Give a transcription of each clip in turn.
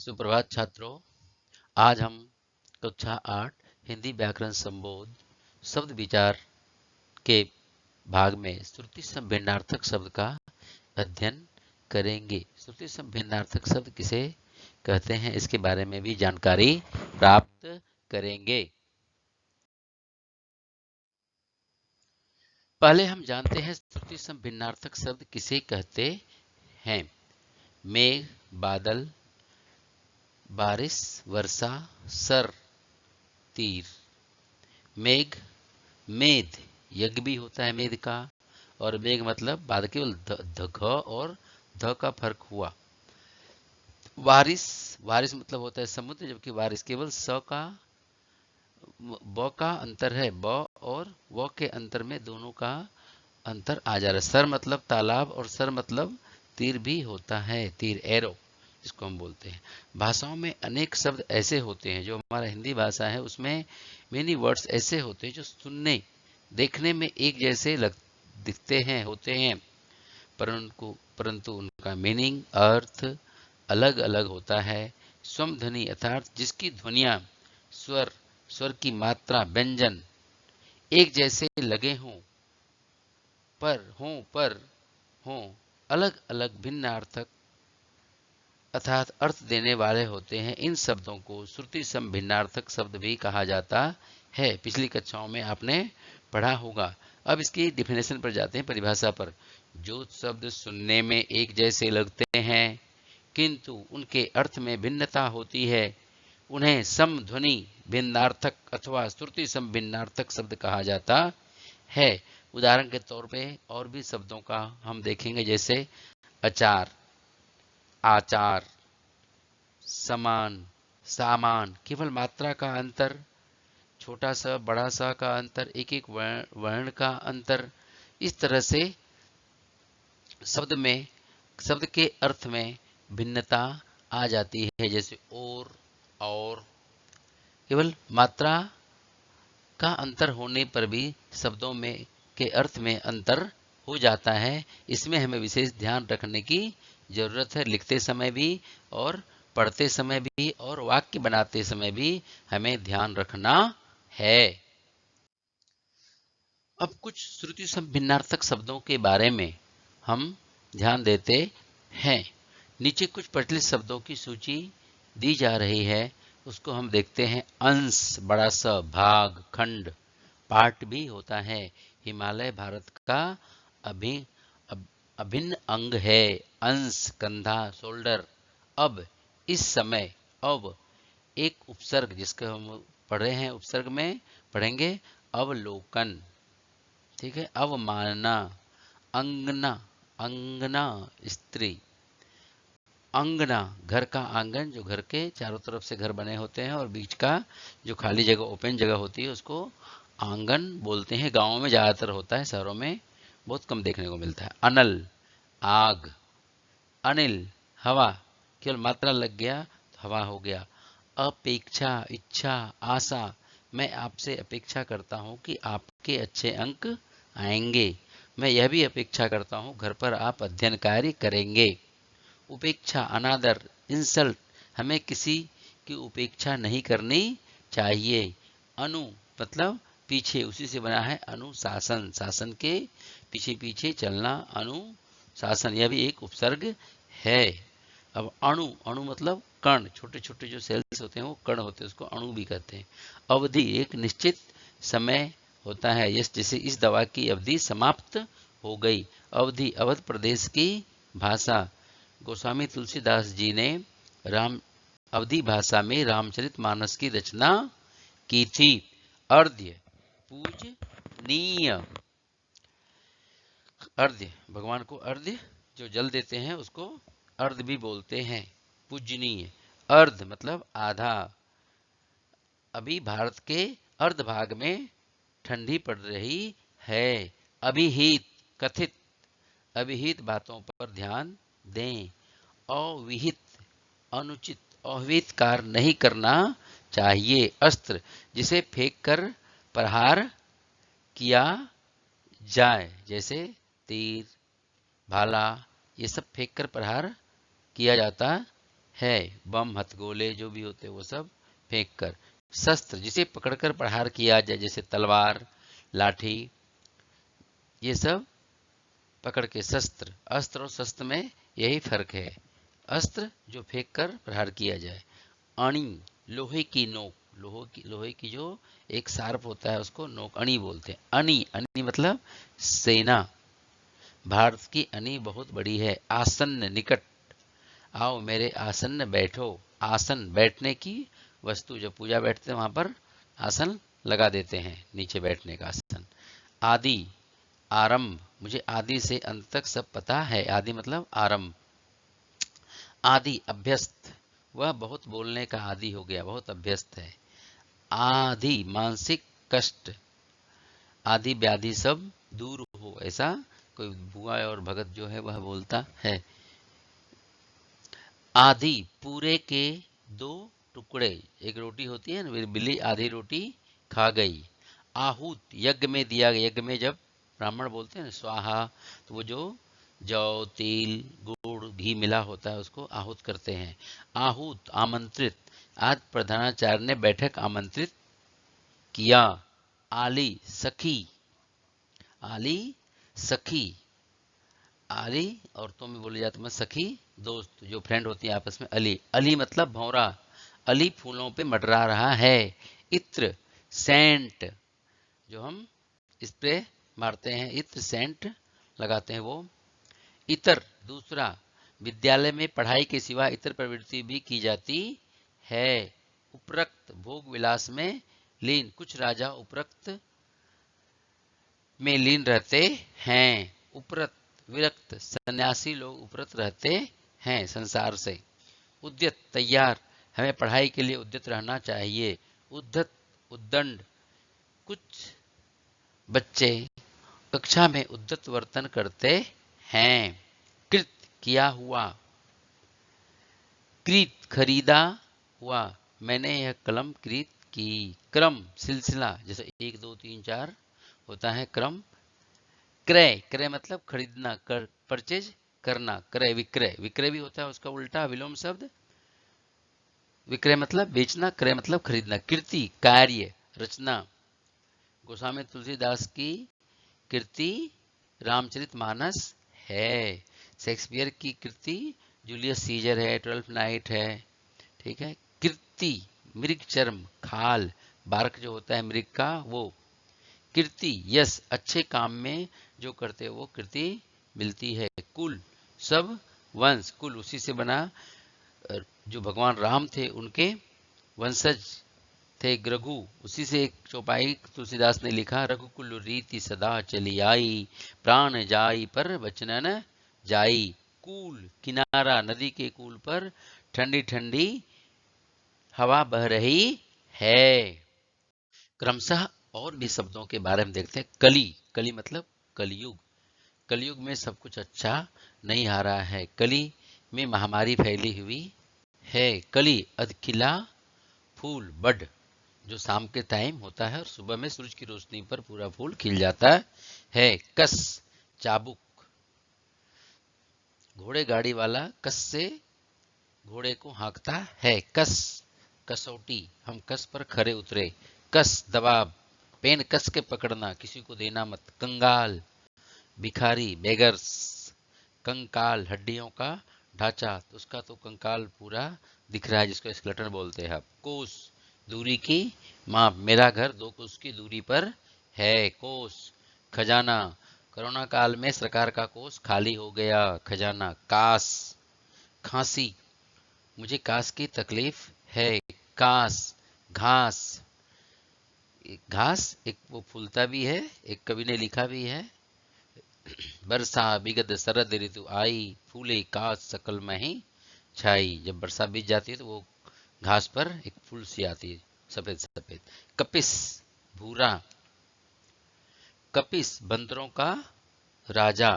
सुप्रभात छात्रों। आज हम कक्षा 8 हिंदी व्याकरण संबोध शब्द विचार के भाग में श्रुति सम भिन्नार्थक शब्द का अध्ययन करेंगे। श्रुति सम भिन्नार्थक शब्द किसे कहते हैं, इसके बारे में भी जानकारी प्राप्त करेंगे। पहले हम जानते हैं श्रुति सम भिन्नार्थक शब्द किसे कहते हैं। मेघ, बादल, बारिश, वर्षा, सर, तीर। मेघ, मेध, यज्ञ भी होता है मेध का, और मेघ मतलब बाद केवल घ और ध का फर्क हुआ। बारिश, बारिश मतलब होता है समुद्र, जबकि बारिश केवल स का ब का अंतर है, ब और व के अंतर में दोनों का अंतर आ जा रहा है। सर मतलब तालाब और सर मतलब तीर भी होता है, तीर, एरो जिसको हम बोलते हैं। भाषाओं में अनेक शब्द ऐसे होते हैं, जो हमारा हिंदी भाषा है उसमें मेनी वर्ड्स ऐसे होते हैं जो सुनने देखने में एक जैसे दिखते हैं, होते हैं, परंतु उनका मीनिंग, अर्थ अलग अलग होता है। स्वम ध्वनि अर्थात जिसकी ध्वनियां स्वर, स्वर की मात्रा, व्यंजन एक जैसे लगे हों, पर हों, अलग अलग भिन्नार्थक अर्थात अर्थ देने वाले होते हैं। इन शब्दों को श्रुति सम भिन्नार्थक शब्द भी कहा जाता है। पिछली कक्षाओं में आपने पढ़ा होगा। अब इसकी डिफिनेशन पर जाते हैं, परिभाषा पर। जो शब्द सुनने में एक जैसे लगते हैं किंतु उनके अर्थ में भिन्नता होती है, उन्हें समध्वनि भिन्नार्थक अथवा श्रुति सम भिन्नार्थक शब्द कहा जाता है। उदाहरण के तौर पे और भी शब्दों का हम देखेंगे, जैसे अचार, आचार, समान, सामान, केवल मात्रा का अंतर, छोटा सा बड़ा सा का अंतर, एक एक वर्ण का अंतर। इस तरह से शब्द के अर्थ में भिन्नता आ जाती है। जैसे और केवल मात्रा का अंतर होने पर भी शब्दों में के अर्थ में अंतर हो जाता है। इसमें हमें विशेष ध्यान रखने की जरूरत है, लिखते समय भी और पढ़ते समय भी और वाक्य बनाते समय भी हमें ध्यान रखना है। अब कुछ श्रुति सम भिन्नार्थक शब्दों के बारे में हम ध्यान देते हैं। नीचे कुछ प्रचलित शब्दों की सूची दी जा रही है, उसको हम देखते हैं। अंश, बड़ा सा, भाग, खंड, पार्ट भी होता है। हिमालय भारत का अभिन्न अंग है। अंश, कंधा, शोल्डर। अब, इस समय, अब, एक उपसर्ग जिसका हम पढ़ रहे हैं, उपसर्ग में पढ़ेंगे अवलोकन, ठीक है। अवमानना, अंगना, अंगना स्त्री, अंगना घर का आंगन, जो घर के चारों तरफ से घर बने होते हैं और बीच का जो खाली जगह, ओपन जगह होती है, उसको आंगन बोलते हैं। गांवों में ज्यादातर होता है, शहरों में बहुत कम देखने को मिलता है। अनल, आग, अनिल, हवा, केवल मात्रा लग गया तो हवा हो गया। अपेक्षा, इच्छा, आशा, मैं आपसे अपेक्षा करता हूं कि आपके अच्छे अंक आएंगे। मैं यह भी अपेक्षा करता हूं घर पर आप अध्ययन कार्य करेंगे। उपेक्षा, अनादर, इंसल्ट, हमें किसी की उपेक्षा नहीं करनी चाहिए। अनु मतलब पीछे, उसी से बना है अनुशासन, शासन के पीछे पीछे चलना, अनुशासन, यह भी एक उपसर्ग है। अब अणु, अणु मतलब कण, छोटे छोटे जो सेल्स होते हैं वो कण होते हैं, उसको अणु भी कहते हैं। अवधि, एक निश्चित समय होता है, जैसे इस दवा की अवधि समाप्त हो गई। अवधि, अवध प्रदेश की भाषा। गोस्वामी तुलसीदास जी ने राम अवधी भाषा में रामचरितमानस की रचना की थी। अर्घ्य, पूजनीय, अर्घ्य, भगवान को अर्घ्य जो जल देते हैं उसको अर्घ भी बोलते हैं। पूजनीय, अर्ध मतलब आधा। अभी भारत के अर्ध भाग में ठंडी पड़ रही है। अभिहित, कथित, अभिहित बातों पर ध्यान दें। अविहित, अनुचित, अविहित कार्य नहीं करना चाहिए। अस्त्र, जिसे फेंक कर प्रहार किया जाए, जैसे तीर, भाला, ये सब फेंक कर प्रहार किया जाता है बम हथगोले जो भी होते हैं वो सब फेंक कर। शस्त्र जिसे पकड़कर प्रहार किया जाए, जैसे तलवार, लाठी, ये सब पकड़ के शस्त्र। अस्त्र और शस्त्र में यही फर्क है। अस्त्र जो फेंक कर प्रहार किया जाए। अणी लोहे की नोक, लोहे की जो एक शार्प होता है उसको नोक अणी बोलते हैं। अणी अणी मतलब सेना। भारत की अणी बहुत बड़ी है। आसन्न निकट, आओ मेरे आसन्न बैठो। आसन बैठने की वस्तु, जब पूजा बैठते हैं वहां पर आसन लगा देते हैं, नीचे बैठने का आसन। आदि आरंभ, मुझे आदि से अंत तक सब पता है। आदि मतलब आरंभ। आदि अभ्यस्त, वह बहुत बोलने का आदि हो गया, बहुत अभ्यस्त है। आदि मानसिक कष्ट, आदि व्याधि सब दूर हो, ऐसा कोई बुआ और भगत जो है वह बोलता है। आदि पूरे के दो टुकड़े, एक रोटी होती है ना, बिल्ली आधी रोटी खा गई। आहूत यज्ञ में दिया गया, यज्ञ में जब ब्राह्मण बोलते हैं ना स्वाहा, तो वो जो जौ तिल गुड़ घी मिला होता है उसको आहूत करते हैं। आहूत आमंत्रित, आज प्रधानाचार्य ने बैठक आमंत्रित किया। आली सखी, आली सखी, आली औरतों में बोले जाते हैं सखी, दोस्त जो फ्रेंड होती है आपस में। अली अली मतलब भौरा, अली फूलों पे मंडरा रहा है। इत्र सेंट, जो हम स्प्रे मारते हैं, इत्र सेंट लगाते हैं वो। इतर दूसरा, विद्यालय में पढ़ाई के सिवा इतर प्रवृत्ति भी की जाती है। उपरक्त भोग विलास में लीन, कुछ राजा उपरक्त में लीन रहते हैं। उपरत विरक्त, सन्यासी लोग उपरत रहते हैं संसार से। उद्यत तैयार, हमें पढ़ाई के लिए उद्यत रहना चाहिए। उद्धत उद्दंड, कुछ बच्चे कक्षा में उद्धत वर्तन करते हैं। कृत किया हुआ, क्रीत खरीदा हुआ, मैंने यह कलम क्रीत की। क्रम सिलसिला, जैसे 1 2 3 4 होता है क्रम। क्रय क्रय मतलब खरीदना, कर परचेज करना। क्रय विक्रय, विक्रय भी होता है उसका उल्टा विलोम शब्द। विक्रय मतलब बेचना, क्रय मतलब खरीदना। कीर्ति कार्य रचना, गोस्वामी तुलसीदास की कृति रामचरितमानस है। शेक्सपियर की कृति जूलियस सीजर है, 12th नाइट है। ठीक है। कृति मृग चर्म, खाल बारक जो होता है मृग का वो। कीर्ति यश, अच्छे काम में जो करते वो कृति मिलती है। कुल सब वंश, कुल उसी से बना, जो भगवान राम थे उनके वंशज थे। रघु, उसी से एक चौपाई तुलसीदास ने लिखा, रघुकुल रीति सदा चली आई, प्राण जाई पर बचनन जाई। कूल किनारा, नदी के कूल पर ठंडी ठंडी हवा बह रही है। क्रमशः और भी शब्दों के बारे में देखते हैं। कली, कली मतलब कलयुग, कलयुग में सब कुछ अच्छा नहीं आ रहा है। कली में महामारी फैली हुई है। कली अधखिला फूल बड, जो शाम के टाइम होता है और सुबह में सूरज की रोशनी पर पूरा फूल खिल जाता है। कस चाबुक, घोड़े गाड़ी वाला कस से घोड़े को हाँकता है। कस कसौटी, हम कस पर खरे उतरे। कस दबाव, पेन कस के पकड़ना, किसी को देना मत। कंगाल भिखारी बेगर्स। कंकाल हड्डियों का ढांचा, तो उसका तो कंकाल पूरा दिख रहा है जिसको स्केलेटन बोलते हैं आप। कोस दूरी की माप, मेरा घर 2 कोस की दूरी पर है। कोस खजाना, कोरोना काल में सरकार का कोष खाली हो गया। खजाना। कास खांसी, मुझे कास की तकलीफ है। कास घास, घास एक वो फूलता भी है, एक कवि ने लिखा भी है। बरसा बिगद शरद ऋतु आई, फूले कास सकल मही छाई। जब बरसा बीत जाती है तो वो घास पर एक फूल सी आती है, सफेद सफेद। कपिस भूरा, कपिस बंदरों का राजा।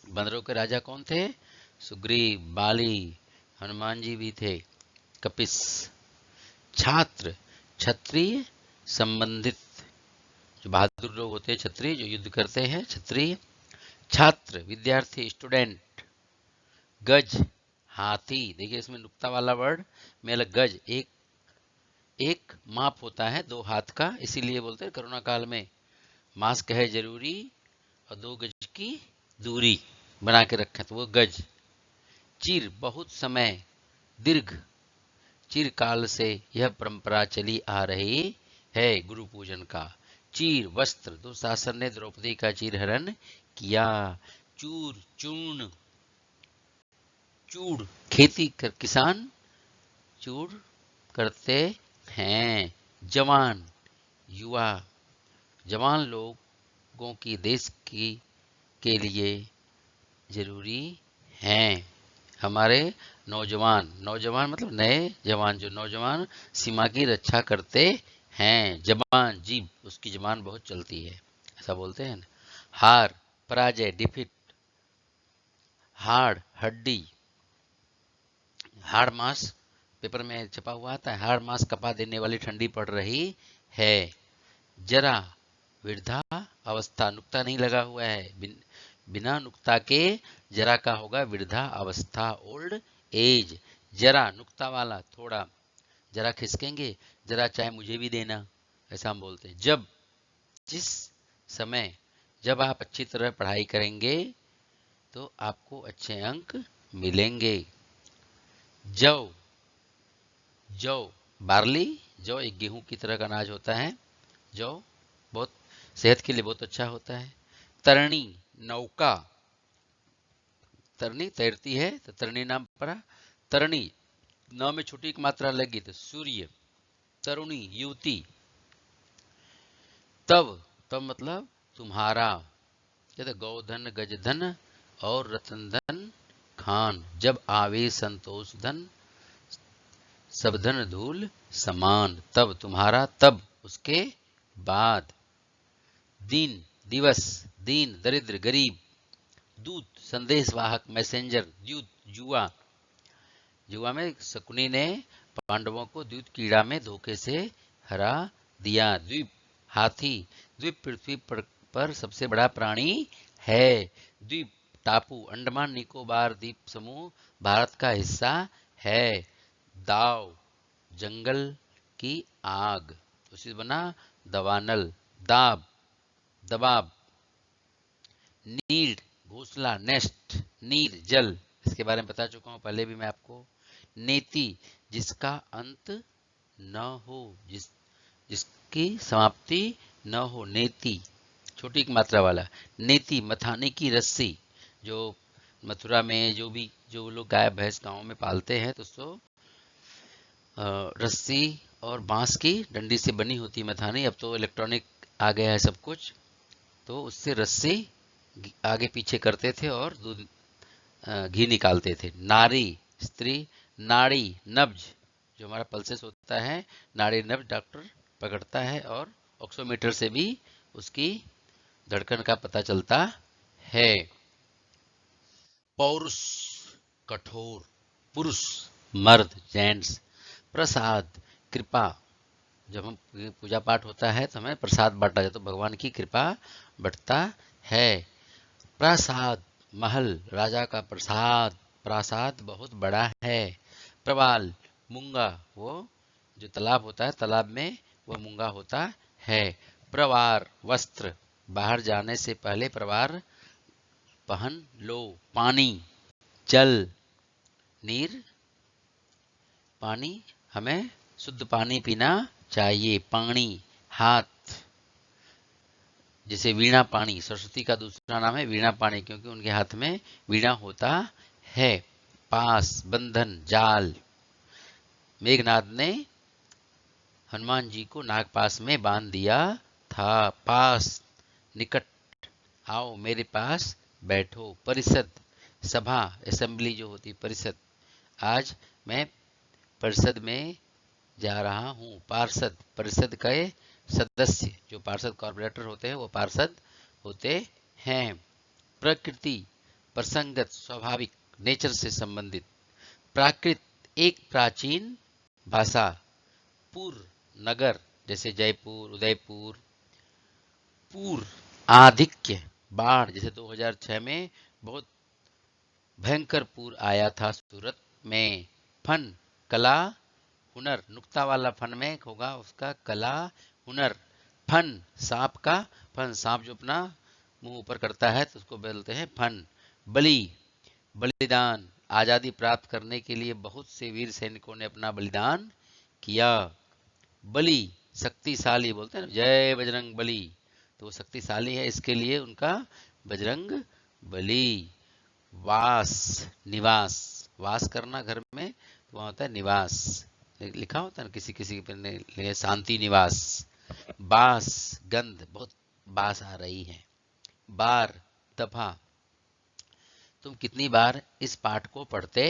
बंदरों के राजा कौन थे? सुग्रीव, बाली, हनुमान जी भी थे। कपिस। छात्र क्षत्रिय संबंधित, जो बहादुर लोग होते हैं क्षत्रिय, जो युद्ध करते हैं क्षत्रिय। छात्र विद्यार्थी स्टूडेंट। गज हाथी, देखिए इसमें नुक्ता वाला वर्ड में अलग, गज एक एक माप होता है 2 हाथ का, इसीलिए बोलते हैं कोरोना काल में मास्क है जरूरी और 2 गज की दूरी बना के रखें, तो वो गज। चिर बहुत समय, दीर्घ चिरकाल से यह परंपरा चली आ रही है गुरु पूजन का। चीर वस्त्र, दुशासन ने द्रौपदी का चीरहरण किया। चूर चूर्ण, चूड़ खेती कर किसान चूड़ करते हैं। जवान युवा, जवान लोगों की देश की के लिए जरूरी हैं। हमारे नौजवान, नौजवान मतलब नए जवान, जो नौजवान सीमा की रक्षा करते हैं। जबान जीभ, उसकी जबान बहुत चलती है, ऐसा बोलते हैं ना। हार पराजय, डिफीट। हाड़ हड्डी, हाड़ मास पेपर में छपा हुआ आता है, हाड़ मास कपा देने वाली ठंडी पड़ रही है। जरा वृद्धा अवस्था, नुक्ता नहीं लगा हुआ है, बिना नुक्ता के जरा का होगा वृद्धा अवस्था, ओल्ड एज। जरा नुक्ता वाला थोड़ा, जरा खिसकेंगे, जरा चाय मुझे भी देना, ऐसा हम बोलते हैं। जब जिस समय, जब आप अच्छी तरह पढ़ाई करेंगे तो आपको अच्छे अंक मिलेंगे। जौ, जौ बार्ली, जौ एक गेहूं की तरह का अनाज होता है। जौ बहुत सेहत के लिए बहुत अच्छा होता है। तरणी नौका, तरनी तैरती है तो तरनी नाम पड़ा। तरणी न में छोटी एक मात्रा लगी तो सूर्य। तरुणी युवती। तब, तब मतलब तुम्हारा, जैसे गौधन गजधन और रतन धन खान। जब आवे संतोष धन, सब धन धूल समान। तब तुम्हारा, तब उसके बाद। दिन दिवस, दीन दरिद्र गरीब। दूत संदेश वाहक मैसेंजर। द्यूत जुआ, जुआ में शकुनी ने पांडवों को द्यूत कीड़ा में धोखे से हरा दिया। द्वीप हाथी, द्वीप पृथ्वी पर सबसे बड़ा प्राणी है। द्वीप टापू, अंडमान निकोबार द्वीप समूह भारत का हिस्सा है। दाव जंगल की आग, उसी से बना दवानल। दाब दबाब। नीड घोंसला, नेस्ट। नीर जल, इसके बारे में बता चुका हूं पहले भी मैं आपको। नेति जिसका अंत न हो, जिसकी समाप्ति न हो, नेति छोटी एक मात्रा वाला। नेति मथाने की रस्सी, जो मथुरा में जो लोग गाय भैंस गांव में पालते हैं तो उसको रस्सी और बांस की डंडी से बनी होती है मथानी। अब तो इलेक्ट्रॉनिक आ गया है सब कुछ, तो उससे रस्सी आगे पीछे करते थे और दूध घी निकालते थे। नारी स्त्री। नाड़ी नब्ज, जो हमारा पल्सेस होता है, नाड़ी नब्ज डॉक्टर पकड़ता है और ऑक्सीमीटर से भी उसकी धड़कन का पता चलता है। पौरुष कठोर, पुरुष मर्द जेंट्स। प्रसाद कृपा, जब हम पूजा पाठ होता है तो हमें प्रसाद बांटा जाता है, तो भगवान की कृपा बढ़ता है। प्रासाद महल, राजा का प्रसाद, प्रासाद बहुत बड़ा है। प्रवाल मूंगा, वो जो तालाब होता है, तालाब में वो मूंगा होता है। प्रवार वस्त्र, बाहर जाने से पहले प्रवार पहन लो। पानी जल, नीर पानी, हमें शुद्ध पानी पीना चाहिए। पानी हाथ, जैसे वीणा पानी, सरस्वती का दूसरा नाम है वीणा पानी, क्योंकि उनके हाथ में वीणा होता है। पास बंधन जाल, मेघनाद ने हनुमान जी को नागपास में बांध दिया था। पास निकट, आओ मेरे पास बैठो। परिषद सभा, असेंबली जो होती परिषद, आज मैं परिषद में जा रहा हूँ। पार्षद परिषद के सदस्य, जो पार्षद कॉर्पोरेटर होते हैं वो पार्षद होते हैं। प्रकृति प्रसंगत स्वाभाविक, नेचर से संबंधित। प्राकृत एक प्राचीन भाषा। पूर नगर, जैसे जयपुर उदयपुर। पूर आधिक्य, बाढ़, जैसे 2006 में बहुत भयंकर पूर आया था सूरत में, फन कला हुनर, नुक्ता वाला फन में होगा उसका कला हुनर। फन सांप का फन, सांप जो अपना मुंह ऊपर करता है तो उसको बोलते हैं फन। बलि बलिदान, आजादी प्राप्त करने के लिए बहुत से वीर सैनिकों ने अपना बलिदान किया। बलि शक्तिशाली, बोलते हैं ना जय बजरंग बली, तो वो शक्तिशाली है इसके लिए उनका बजरंग बली। वास निवास, वास करना घर में तो वहाँ होता है निवास, लिखा होता है ना किसी किसी के लिए शांति निवास। बास गंध, बहुत बास आ रही है। बार दफा, तुम कितनी बार इस पाठ को पढ़ते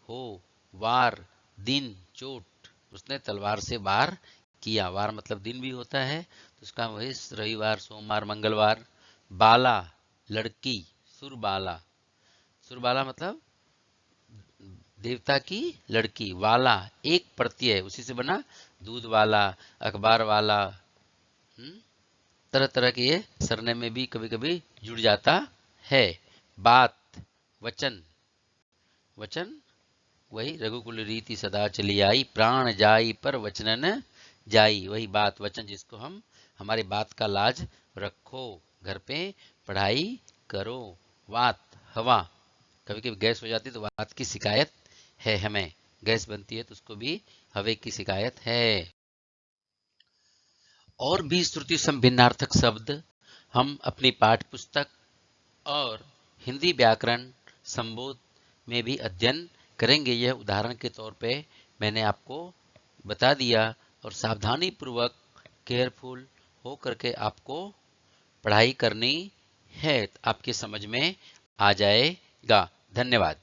हो। वार दिन, चोट, उसने तलवार से वार किया, वार मतलब दिन भी होता है तो उसका वही रविवार सोमवार मंगलवार। बाला लड़की, सुरबाला, सुरबाला मतलब देवता की लड़की। वाला एक प्रत्यय उसी से बना, दूध वाला, अखबार वाला, तरह तरह के ये सरने में भी कभी कभी जुड़ जाता है। बात वचन, वचन वही रघुकुल रीति सदा चली आई, प्राण जाई पर वचनन जाई, वही बात वचन जिसको हम हमारी बात का लाज रखो, घर पे पढ़ाई करो। वात हवा, कभी कभी गैस हो जाती है तो वात की शिकायत है, हमें गैस बनती है तो उसको भी हवे की शिकायत है। और भी श्रुति संभिन्नार्थक शब्द हम अपनी पाठ्य पुस्तक और हिंदी व्याकरण संबोध में भी अध्ययन करेंगे। यह उदाहरण के तौर पे मैंने आपको बता दिया और सावधानी पूर्वक केयरफुल हो करके आपको पढ़ाई करनी है, आपके समझ में आ जाएगा। धन्यवाद।